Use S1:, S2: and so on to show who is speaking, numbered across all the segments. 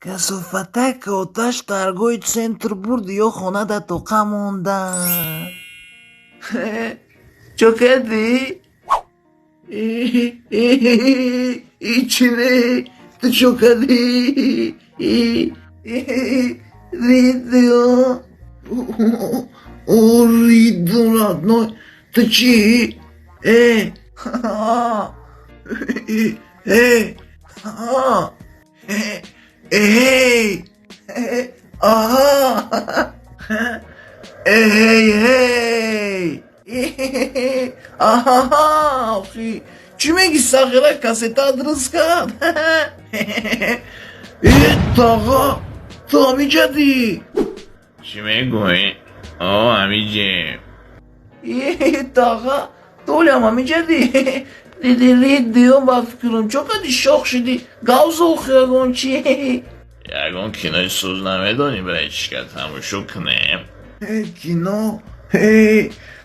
S1: Касофатака оташ торговый центр бурди, ё хонада тоқа мондан. Чо кардӣ? Чире? Ту чо кардӣ? Ридио? Ридо родной, ты чи? Эй! Aha! Эй! Aha! Чимеги сахира касета адрыскан? Тага! Ту амиҷади?
S2: چی میگویی؟ آه امیجی
S1: Тага! Толям амиҷади? Ридио ба фикрам чо кади шоқ шиди? Гавзол хиягон чи?
S2: یگون کینوی سوز نمیدونی برای چیکار تماشا کنیم
S1: Кино?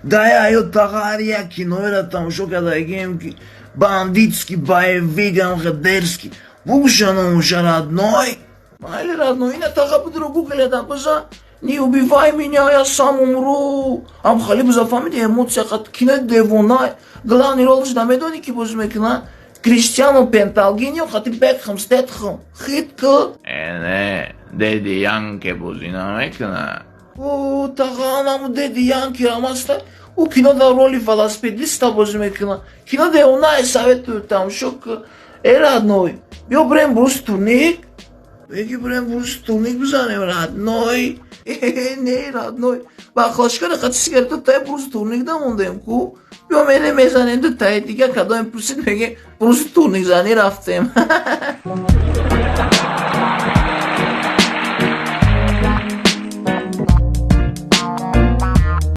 S1: Дай аё тага ҳар як киноеро тамошо кардагем ки бандитский боевик амхадерский. Буша номуша родной. Майли родной, ина тага по-другу глядам, база не убивай меня, я сам умру. Амхали база фамилия эмоция хат кино девонай. Главный роль ж намедони ки боз мекунад. Криштиано Пенталгиньо хати Бекхэм Стетхэм. Хитка.
S2: نه دیدیان که بازی نمیکنه
S1: Тага анаму деди Янкирам аста. У кинода роли велосипедиста бози мекунад. Кинода е онае советую тамошо ки родной. Биё берем бурус турник. Беги берем бурус турник бизанем родной. Не родной. Бахлашкара хати сигарета тай бурус турник да мондем ку. Биё мере мезанем ду тай дига кадо мепурсид меге бурус турник зани рафтем.